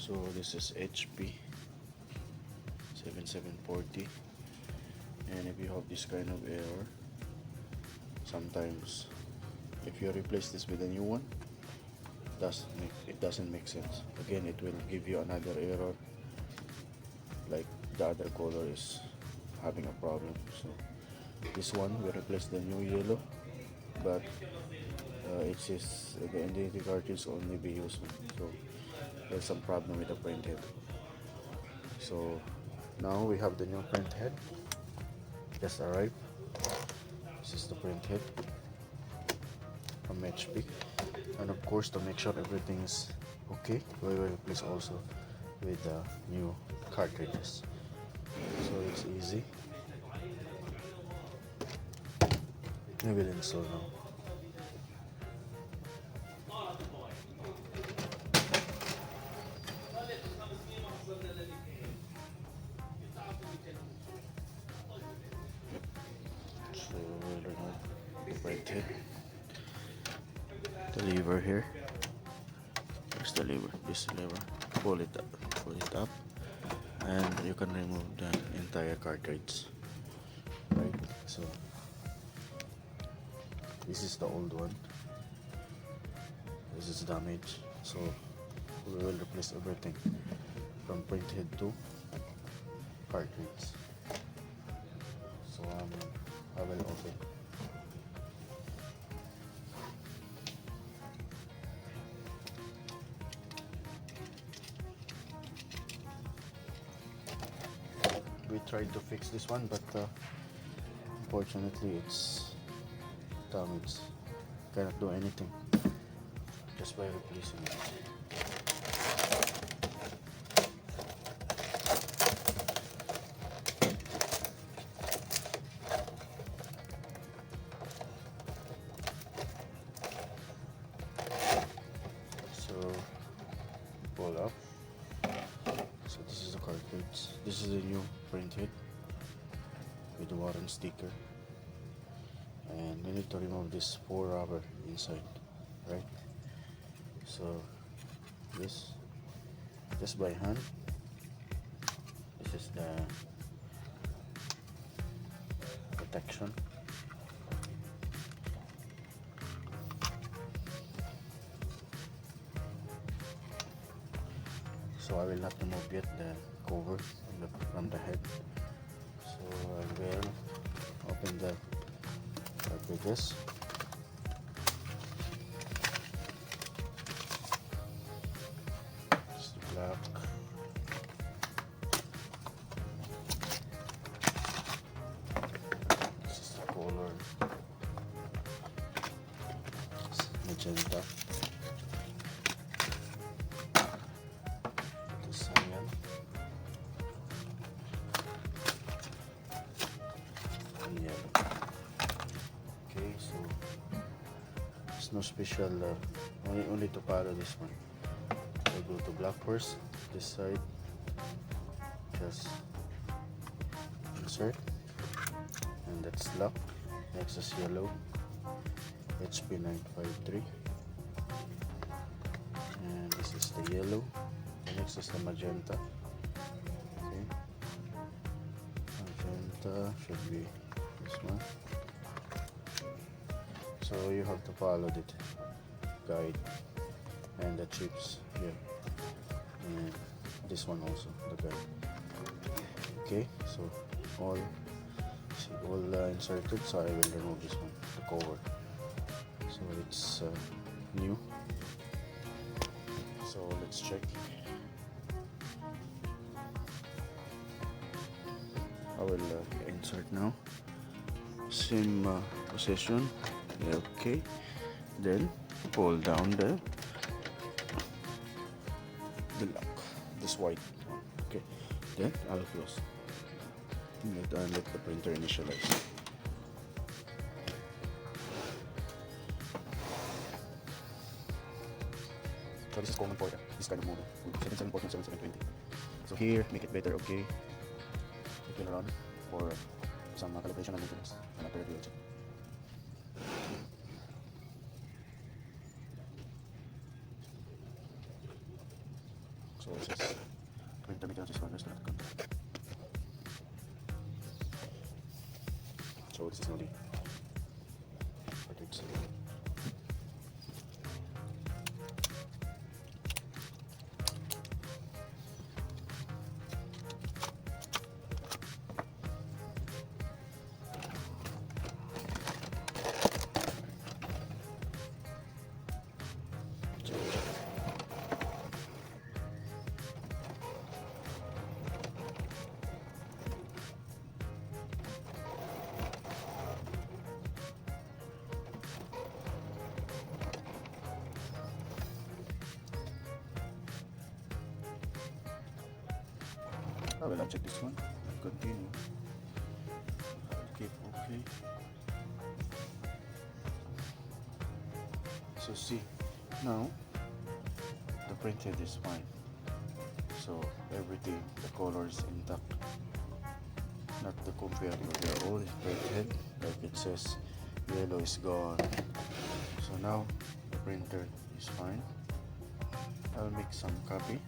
So this is HP 7740, and if you have this kind of error, sometimes if you replace this with a new one, it doesn't make sense. Again, it will give you another error, like the other color is having a problem. So this one we replace the new yellow, but it says the identity cartridge only be used. So there's some problem with the print head. So now we have the new print head just arrived. This is the print head from HP, and of course, to make sure everything is okay, we will replace also with the new cartridges. So it's easy. We will install now. So we'll remove the print head. The lever here. There's the lever. This lever. Pull it up, and you can remove the entire cartridge. Right. So this is the old one. This is damaged. So we will replace everything from print head to cartridge. So I will open. We tried to fix this one, but unfortunately it's damaged. Cannot do anything just by replacing it. So pull up. So this is the cartridge. This is the new print head with the warranty sticker, and we need to remove this 4 rubber inside, right? So this just by hand. This is the protection. So I will not remove yet the cover from the head. So I will open the cartridges. It's the black. This is the color. It's magenta. Cyan. And yellow. Okay, so there's no special, only to follow this one. I go to black first, this side, just insert, and that's lock. Next is yellow, HP 953, and this is the yellow. The next is the magenta. Okay, magenta should be this one. So you have to follow the guide and the chips here, and this one also, the guide. Okay, so all inserted. So I will remove this one, the cover. So it's new. So let's check. I will insert now. Same position. Okay. Then pull down the lock. This white one. Okay. Then I'll close. Let the printer initialize. So this is common for this kind of model, 7740 and 7720. So here, make it better, okay? It will run for some calibration and maintenance and after review check. So it says printer maintenance is not contact. So this is only it's I will uncheck this one and continue. I'll keep okay. So see, now the printhead is fine. So everything, the color is intact. Not the comparable, the old printhead, like it says, yellow is gone. So now the printer is fine. I'll make some copy.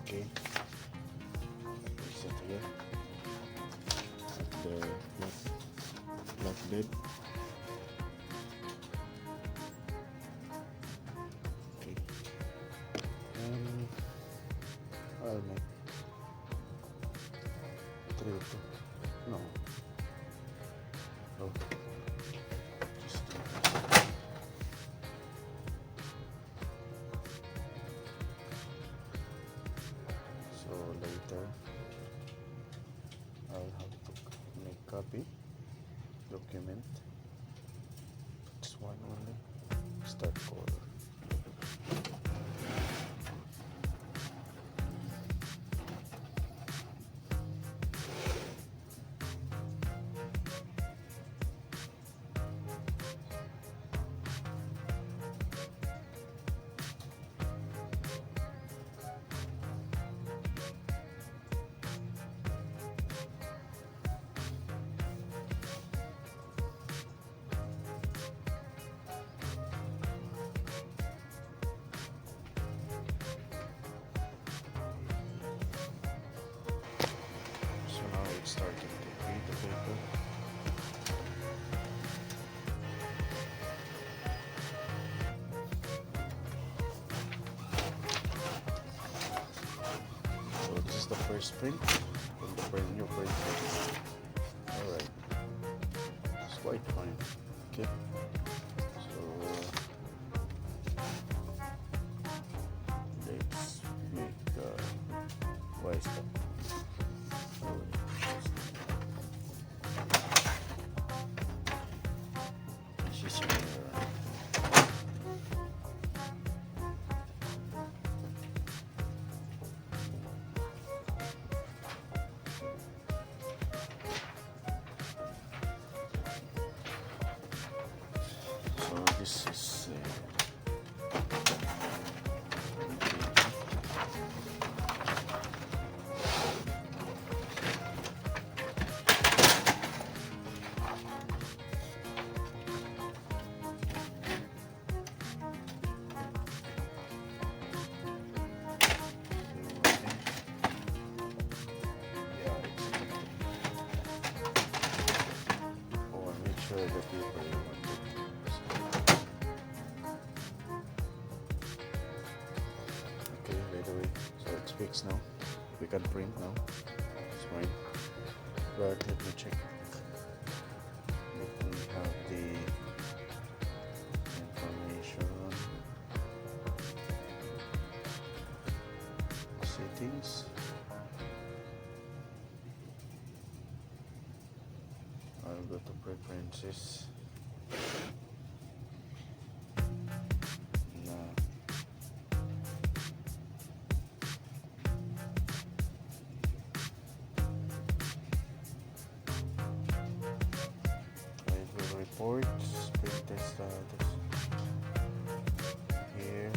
Okay, set here the black bed. Okay, and I'll make 3 or 2. No. Oh. Just so later I'll have to make copy document. It's one only. Start color. Starting to read the paper. So this is the first print from the new print. Alright, it's quite fine. Okay, so let's make why stop. So this is sure the paper you want it. Okay, by the way, so it's fixed now. We can print now. It's fine. But let me check. Let me have the information. Settings. I'll go to preferences. ports, print this here.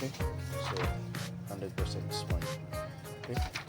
Okay, so 100% is fine. Okay.